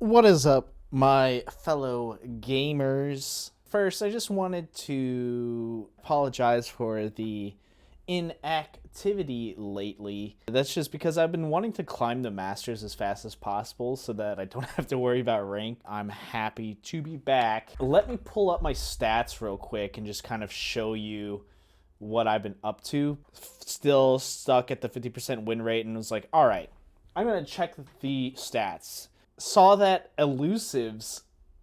What is up, my fellow gamers? First, I just wanted to apologize for the inactivity lately. That's just because I've been wanting to climb the Masters as fast as possible so that I don't have to worry about rank. I'm happy to be back. Let me pull up my stats real quick and just kind of show you what I've been up to. Still stuck at the 50% win rate and was like, all right, I'm going to check the stats. Saw that elusive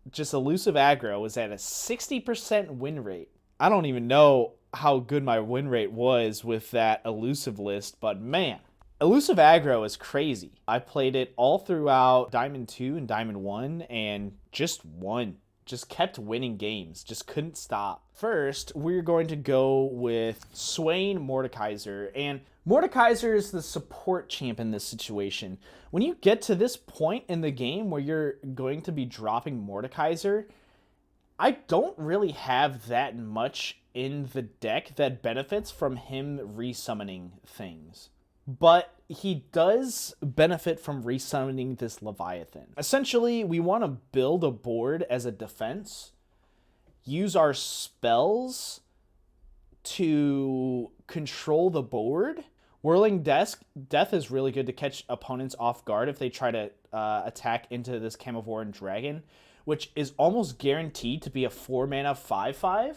aggro was at a 60% win rate. I don't even know how good my win rate was with that elusive list, but man, elusive aggro is crazy. I played it all throughout Diamond 2 and Diamond 1 and just won. Just kept winning games. Just couldn't stop. First, we're going to go with Swain Mordekaiser. And Mordekaiser is the support champ in this situation. When you get to this point in the game where you're going to be dropping Mordekaiser, I don't really have that much in the deck that benefits from him resummoning things. But he does benefit from resummoning this Leviathan. Essentially, we want to build a board as a defense, use our spells to control the board. Whirling Death is really good to catch opponents off guard if they try to attack into this Camavoran Dragon, which is almost guaranteed to be a 4-mana 5/5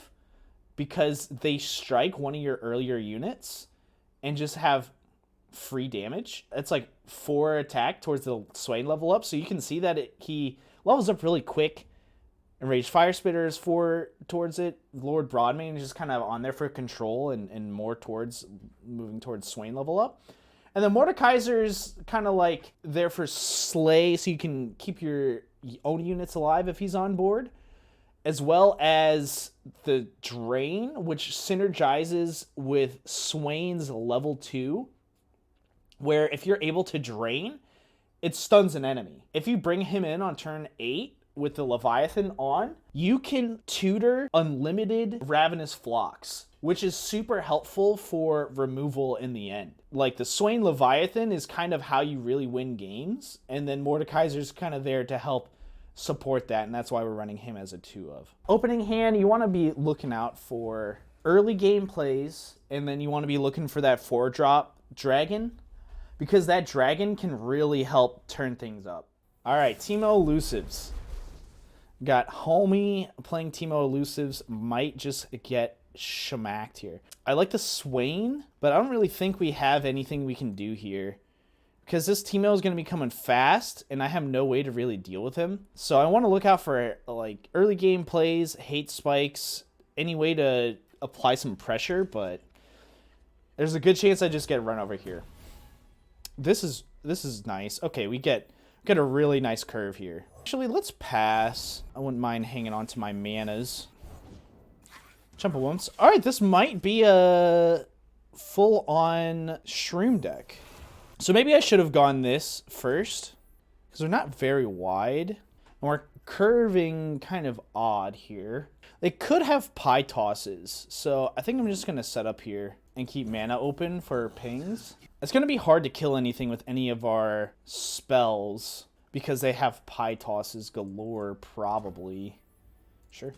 because they strike one of your earlier units and just have free damage. It's like 4 attack towards the Swain level up, so you can see that he levels up really quick. Enraged Fire Spitter is 4 towards it. Lord Broadmane is just kind of on there for control and more towards moving towards Swain level up. And then Mordekaiser is kind of like there for slay, so you can keep your own units alive if he's on board, as well as the Drain, which synergizes with Swain's level 2, where if you're able to drain, it stuns an enemy. If you bring him in on turn 8 with the Leviathan on, you can tutor unlimited Ravenous Flocks, which is super helpful for removal in the end. Like, the Swain Leviathan is kind of how you really win games, and then Mordekaiser's kind of there to help support that, and that's why we're running him as a 2-of. Opening hand, you want to be looking out for early game plays, and then you want to be looking for that 4-drop dragon, because that dragon can really help turn things up. All right, Teemo Elusives. Got Homie playing Teemo Elusives. Might just get shamacked here. I like the Swain, but I don't really think we have anything we can do here, because this Teemo is going to be coming fast, and I have no way to really deal with him. So I want to look out for like early game plays, hate spikes, any way to apply some pressure, but there's a good chance I just get run over here. This is nice. Okay, we get a really nice curve here. Actually, let's pass. I wouldn't mind hanging on to my manas. Jump once. All right, this might be a full-on shroom deck. So maybe I should have gone this first, because they're not very wide. And we're curving kind of odd here. They could have pie tosses, so I think I'm just going to set up here and keep mana open for pings. It's going to be hard to kill anything with any of our spells because they have pie tosses galore, probably. Sure.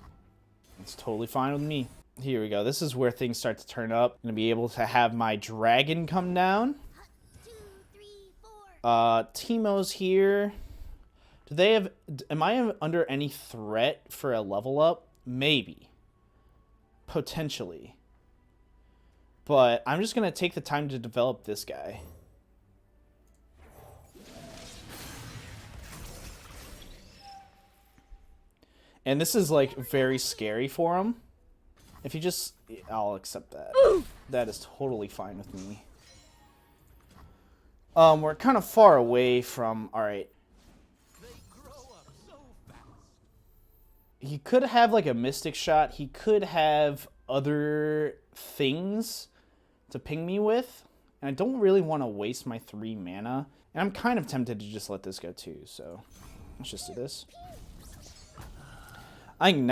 It's totally fine with me. Here we go. This is where things start to turn up. I'm going to be able to have my dragon come down. 2, 3, 4. Teemo's here. Do they have... Am I under any threat for a level up? Maybe. Potentially. But I'm just going to take the time to develop this guy. And this is, like, very scary for him. If you just... I'll accept that. That is totally fine with me. We're kind of far away from... Alright. He could have, like, a Mystic Shot. He could have other things to ping me with, and I don't really want to waste my 3 mana, and I'm kind of tempted to just let this go too, so let's just do this. I think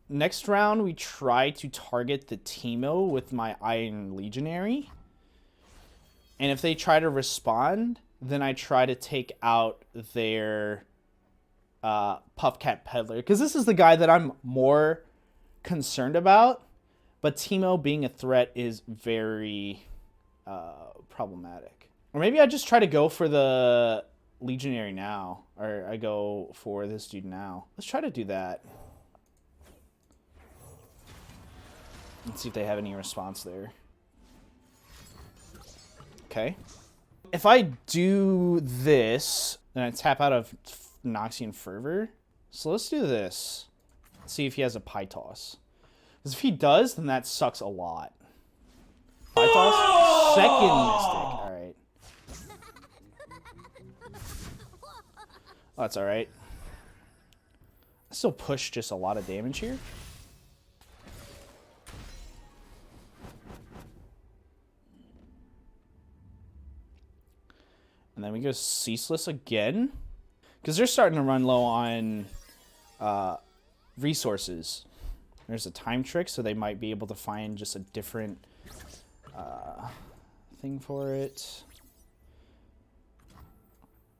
next round we try to target the Teemo with my Iron Legionary, and if they try to respond, then I try to take out their Puff Cat Peddler, because this is the guy that I'm more concerned about. But Teemo being a threat is very problematic. Or maybe I just try to go for the Legionary now. Or I go for this dude now. Let's try to do that. Let's see if they have any response there. Okay. If I do this, then I tap out of Noxian Fervor. So let's do this. Let's see if he has a Pie Toss. Because if he does, then that sucks a lot. Pie Toss? Second Mystic. Alright. Oh, that's alright. I still push just a lot of damage here. And then we go Ceaseless again. Because they're starting to run low on resources. There's a time trick, so they might be able to find just a different thing for it.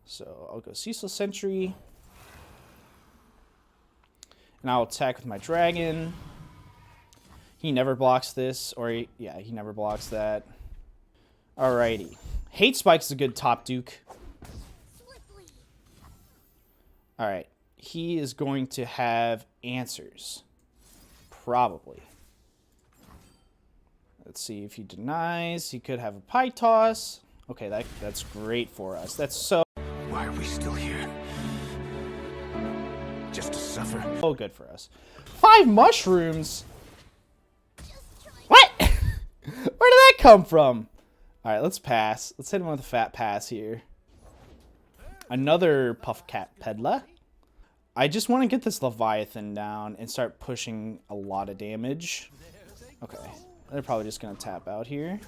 So I'll go Ceaseless Sentry. And I'll attack with my dragon. He never blocks this, or he never blocks that. Alrighty. Hate Spike's a good top duke. Alright. He is going to have answers. Probably. Let's see if he denies. He could have a Pie Toss. Okay, that's great for us. That's so... Why are we still here? Just to suffer? So good for us. 5 mushrooms? What? Where did that come from? Alright, let's pass. Let's hit him with a fat pass here. Another Puff Cat Peddler. I just want to get this Leviathan down and start pushing a lot of damage. Okay. They're probably just going to tap out here.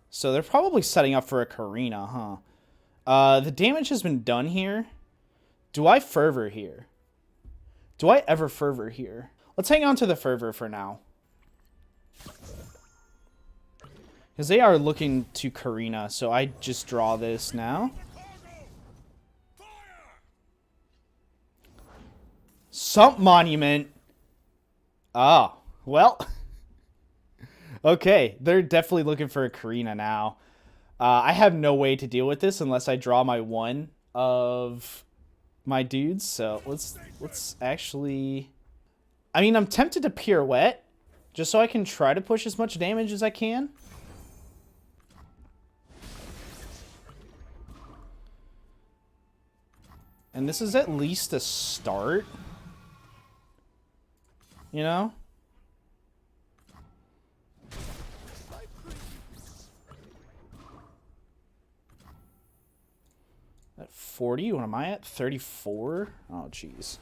So they're probably setting up for a Karina, huh? The damage has been done here. Do I Fervor here? Do I ever Fervor here? Let's hang on to the Fervor for now. Because they are looking to Karina, so I just draw this now. Sump Monument. Oh, well. Okay, they're definitely looking for a Karina now. I have no way to deal with this unless I draw my one of my dudes. So let's actually... I mean, I'm tempted to Pirouette, just so I can try to push as much damage as I can. And this is at least a start. You know? At 40? What am I at? 34? Oh, jeez.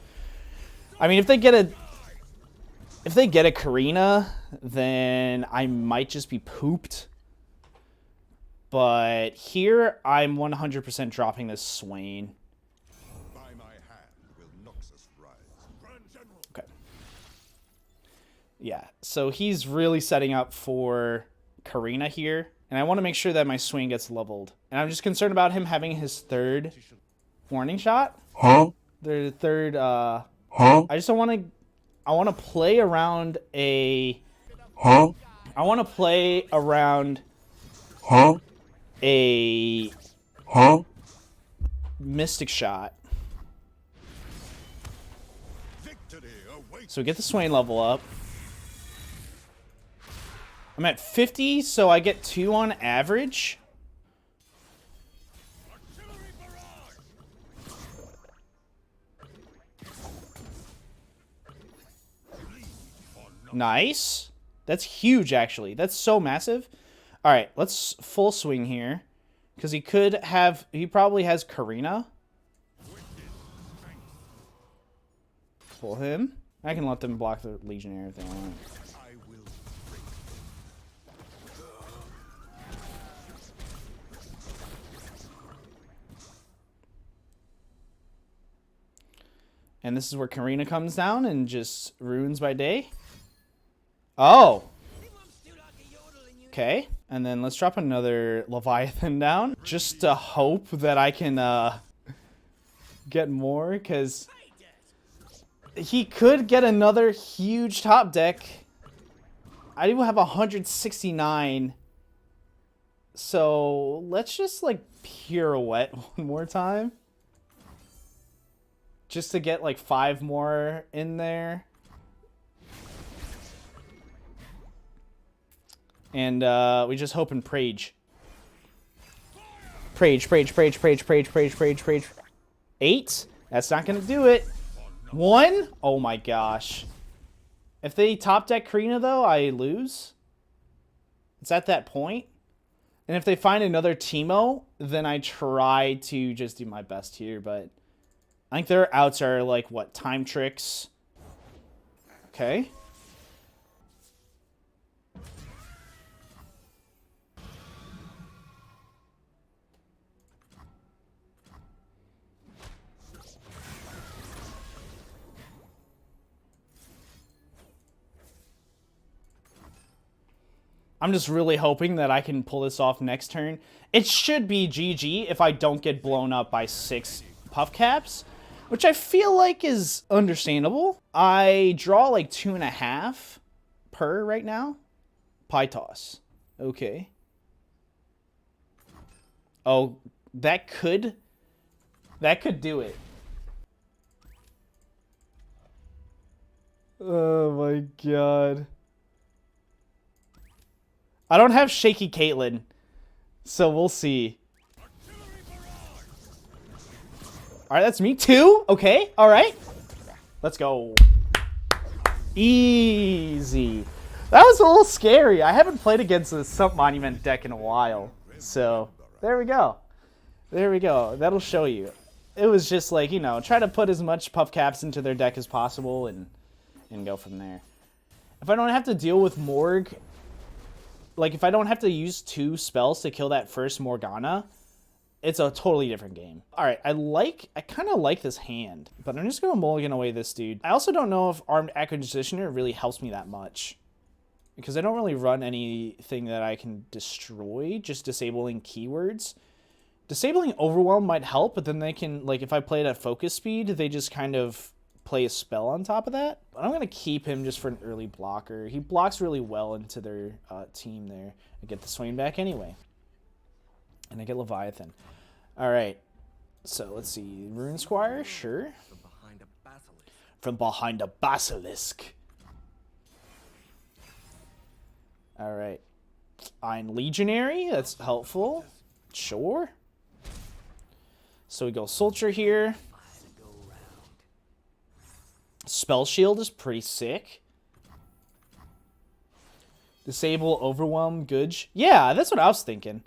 I mean, if they get a Karina, then I might just be pooped. But here, I'm 100% dropping this Swain. Okay. Yeah, so he's really setting up for Karina here. And I want to make sure that my Swain gets leveled. And I'm just concerned about him having his third warning shot. Huh? The third, Huh? I just don't want to... I want to play around a... Huh? I want to play around... Huh? A... Huh? Mystic Shot. So get the Swain level up. I'm at 50, so I get 2 on average. Nice. That's huge, actually. That's so massive. All right, let's full swing here. Because he probably has Karina. Pull him. I can let them block the Legionary if they want. And this is where Karina comes down and just ruins my day. Oh. Okay. And then let's drop another Leviathan down. Just to hope that I can get more, because he could get another huge top deck. I do have 169. So let's just like pirouette one more time. Just to get like 5 more in there. And we just hope and prage. Prage. 8? That's not gonna do it. 1? Oh my gosh. If they top deck Karina though, I lose. It's at that point. And if they find another Teemo, then I try to just do my best here, but I think their outs are like, what, time tricks? Okay. I'm just really hoping that I can pull this off next turn. It should be GG if I don't get blown up by 6 puff caps, which I feel like is understandable. I draw like 2.5 per right now. Pie toss. Okay. Oh, that could do it. Oh my god. I don't have Shaky Caitlyn, so we'll see. Alright, that's me. 2? Okay, alright. Let's go. Easy. That was a little scary. I haven't played against the Sump Monument deck in a while. So, there we go. There we go. That'll show you. It was just like, you know, try to put as much puff caps into their deck as possible and go from there. If I don't have to deal with Morg... Like, if I don't have to use 2 spells to kill that first Morgana, it's a totally different game. Alright, I kind of like this hand, but I'm just going to mulligan away this dude. I also don't know if Armed Acquisitioner really helps me that much, because I don't really run anything that I can destroy, just disabling keywords. Disabling Overwhelm might help, but then they can, like, if I play it at focus speed, they just kind of play a spell on top of that. But I'm going to keep him just for an early blocker. He blocks really well into their team there. I get the Swain back anyway. And I get Leviathan. Alright. So let's see. Rune Squire, sure. From behind a basilisk. Alright. I'm Legionary, that's helpful. Sure. So we go Soldier here. Spell Shield is pretty sick. Disable Overwhelm, good. Yeah, that's what I was thinking.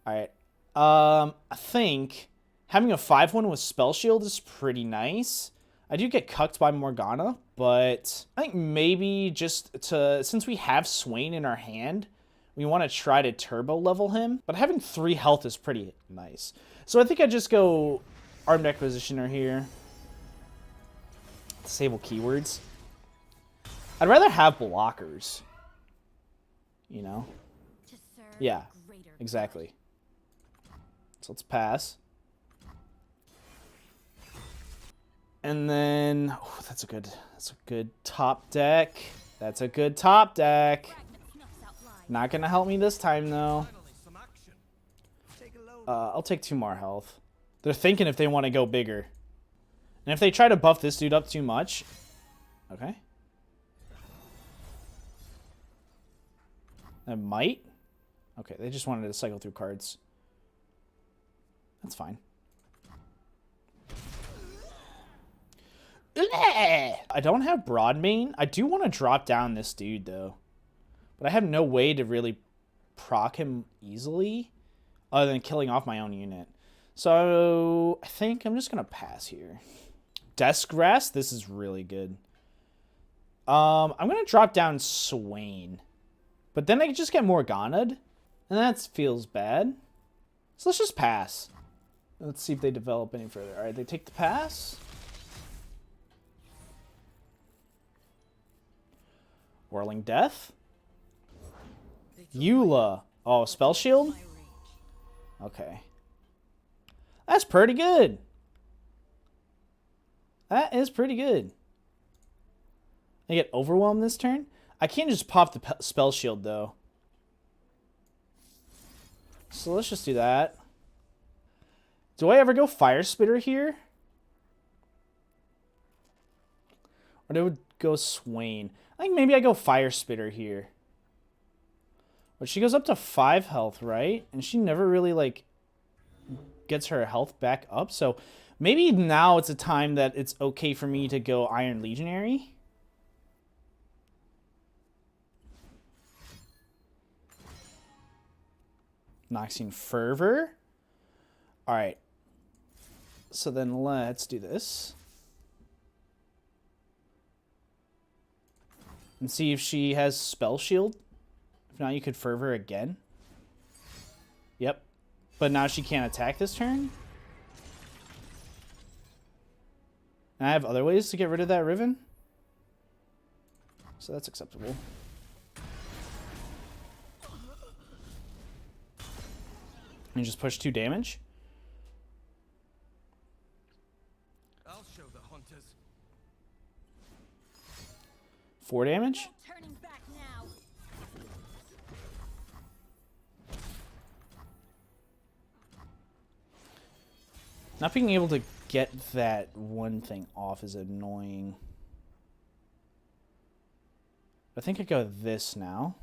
Alright. I think having a 5/1 with Spell Shield is pretty nice. I do get cucked by Morgana, but I think maybe just to, since we have Swain in our hand, we want to try to turbo level him. But having 3 health is pretty nice. So I think I just go Armed Acquisitioner here. Disable keywords. I'd rather have blockers. You know? Yeah, exactly. So let's pass. And then, oh, that's a good top deck. That's a good top deck. Not gonna help me this time though. I'll take 2 more health. They're thinking if they want to go bigger. And if they try to buff this dude up too much... Okay. They might? Okay, they just wanted to cycle through cards. That's fine. I don't have Broadmane. I do want to drop down this dude, though. But I have no way to really proc him easily other than killing off my own unit. So I think I'm just going to pass here. Desk Rest, this is really good. I'm going to drop down Swain. But then I just get Morgana'd. And that feels bad. So let's just pass. Let's see if they develop any further. Alright, they take the pass. Whirling Death. Eula. Oh, spell shield? Okay. That's pretty good. That is pretty good. I get overwhelmed this turn? I can't just pop the spell shield, though. So let's just do that. Do I ever go Fire Spitter here? Or do I go Swain? I think maybe I go Fire Spitter here. But she goes up to 5 health, right? And she never really, like, gets her health back up. So maybe now it's a time that it's okay for me to go Iron Legionary. Noxian Fervor. Alright. So then let's do this. And see if she has Spell Shield. If not, you could Fervor again. Yep. But now she can't attack this turn. And I have other ways to get rid of that Riven. So that's acceptable. And just push 2 damage. I'll show the hunters. 4 damage. No turning back now. Not being able to get that one thing off is annoying. I think I go this now.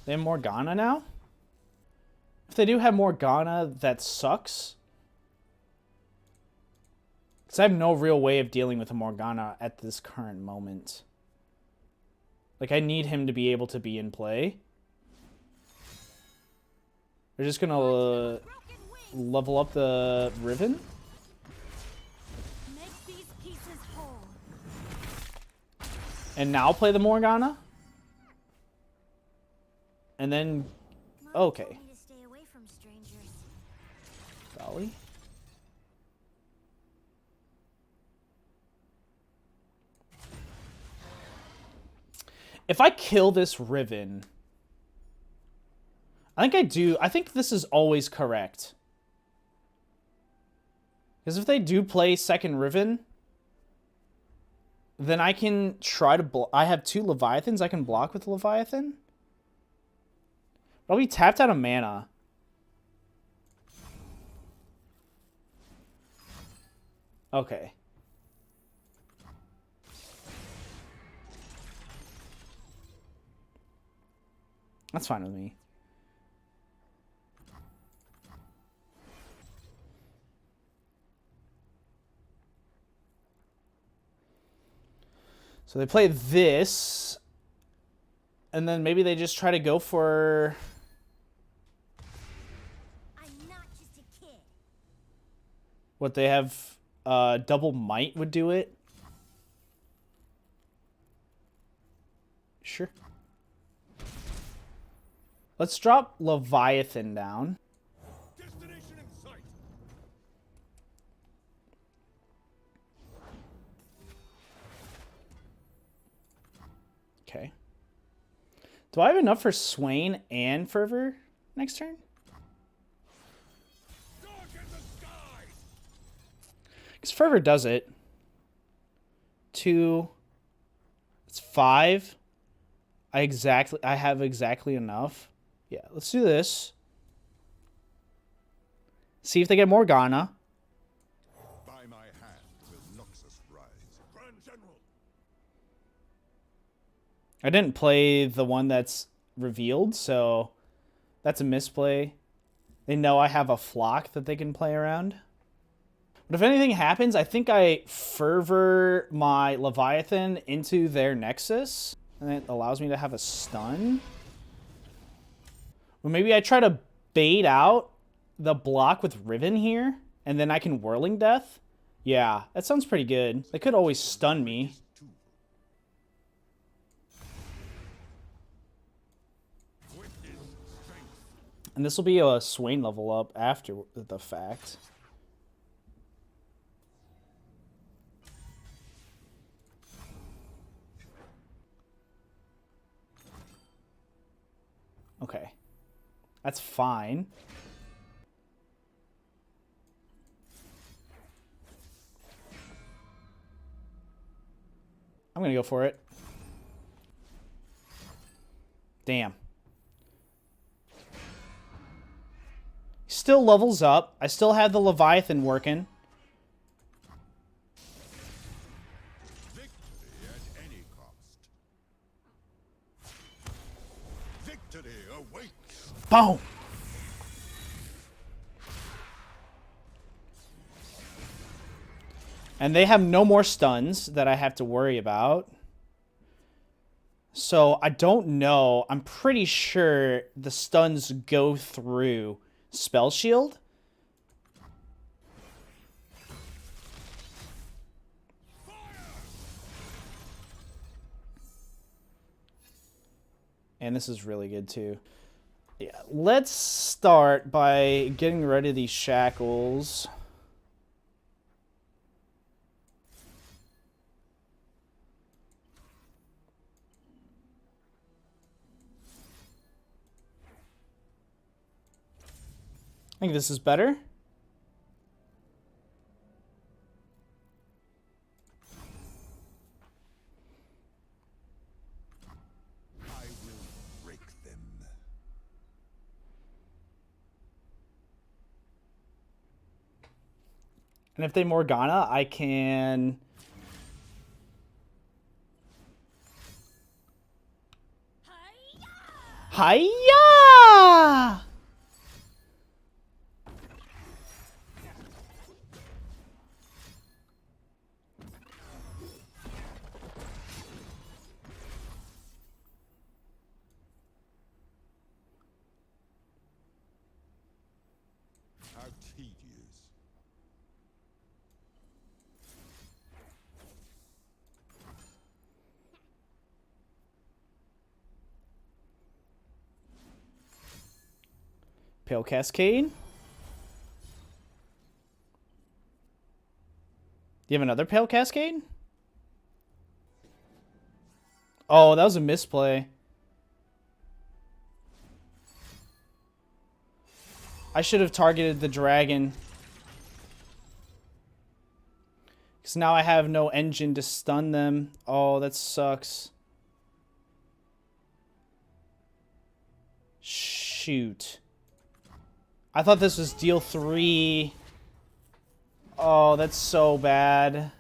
They have Morgana now? If they do have Morgana, that sucks. Because I have no real way of dealing with a Morgana at this current moment. Like, I need him to be able to be in play. They're just gonna level up the Riven. Make these pieces whole. And now play the Morgana. And then, okay. Told me to stay away from strangers. Golly. If I kill this Riven, I think I do. I think this is always correct. Because if they do play second Riven, then I can try to I have 2 Leviathans I can block with Leviathan. But I'll be tapped out of mana. Okay. That's fine with me. So they play this. And then maybe they just try to go for... I'm not just a kid. What they have, double might would do it. Sure. Let's drop Leviathan down. Destination in sight. Okay. Do I have enough for Swain and Fervor next turn? Dark in the sky. Because Fervor does it. 2. It's 5. I have exactly enough. Yeah, let's do this. See if they get Morgana. By my hand will Noxus rise. Grand General. I didn't play the one that's revealed, so that's a misplay. They know I have a flock that they can play around. But if anything happens, I think I Fervor my Leviathan into their Nexus, and it allows me to have a stun. Or maybe I try to bait out the block with Riven here, and then I can Whirling Death. Yeah, that sounds pretty good. They could always stun me. And this will be a Swain level up after the fact. Okay. That's fine. I'm gonna go for it. Damn. Still levels up. I still have the Leviathan working. Victory at any cost. Victory awaits. Boom! And they have no more stuns that I have to worry about. So I don't know. I'm pretty sure the stuns go through Spell Shield. And this is really good too. Yeah, let's start by getting rid of these shackles. I think this is better. I will break them. And if they Morgana, I can... Hiya! How tedious. Pale Cascade. You have another Pale Cascade? Oh, that was a misplay. I should have targeted the dragon. Because now I have no engine to stun them. Oh, that sucks. Shoot. I thought this was deal 3. Oh, that's so bad.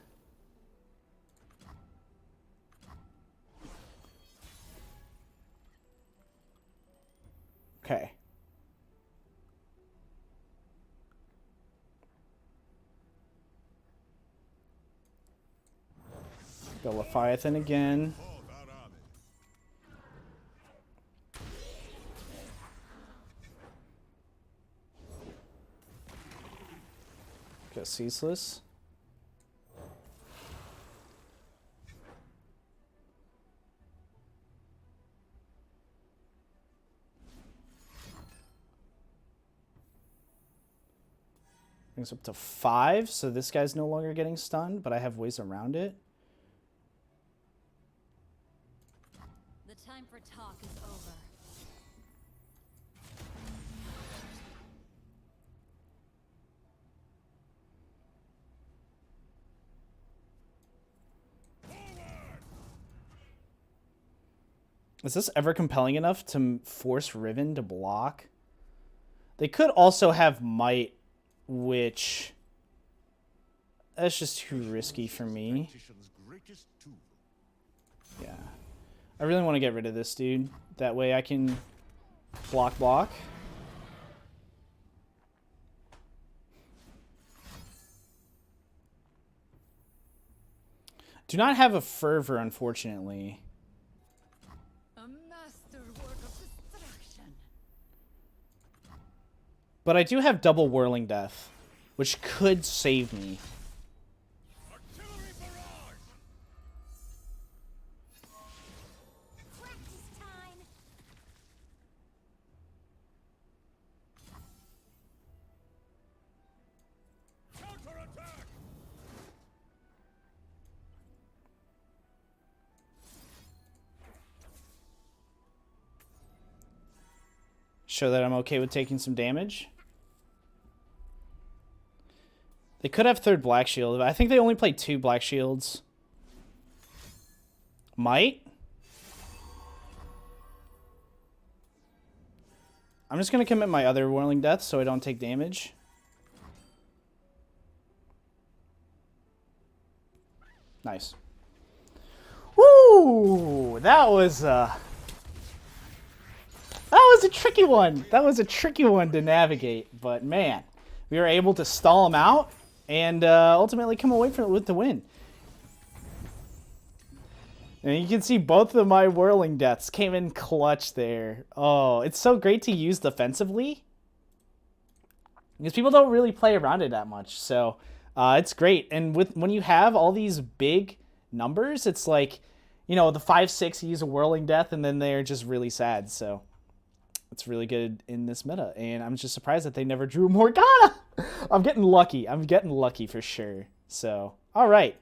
Okay. Go Leviathan again. All that army. Go Ceaseless. Brings up to 5, so this guy's no longer getting stunned, but I have ways around it. The time for talk is over. Is this ever compelling enough to force Riven to block? They could also have Might, which... That's just too risky for me. Tactician's greatest tool. Yeah. I really want to get rid of this dude. That way I can block. Do not have a fervor, unfortunately. A masterwork of destruction. But I do have double whirling death, which could save me. Artillery barrage! Practice time. Counterattack! Show that I'm okay with taking some damage. They could have third black shield. I think they only played 2 black shields. Might. I'm just going to commit my other Whirling Death so I don't take damage. Nice. Woo! That was a tricky one. That was a tricky one to navigate. But man, we were able to stall him out and ultimately come away from it with the win. And you can see both of my Whirling Deaths came in clutch there. Oh, it's so great to use defensively. Because people don't really play around it that much. So it's great. And when you have all these big numbers, it's like, you know, the 5-6 use a Whirling Death and then they're just really sad. So it's really good in this meta. And I'm just surprised that they never drew Morgana. I'm getting lucky. I'm getting lucky for sure. So, all right.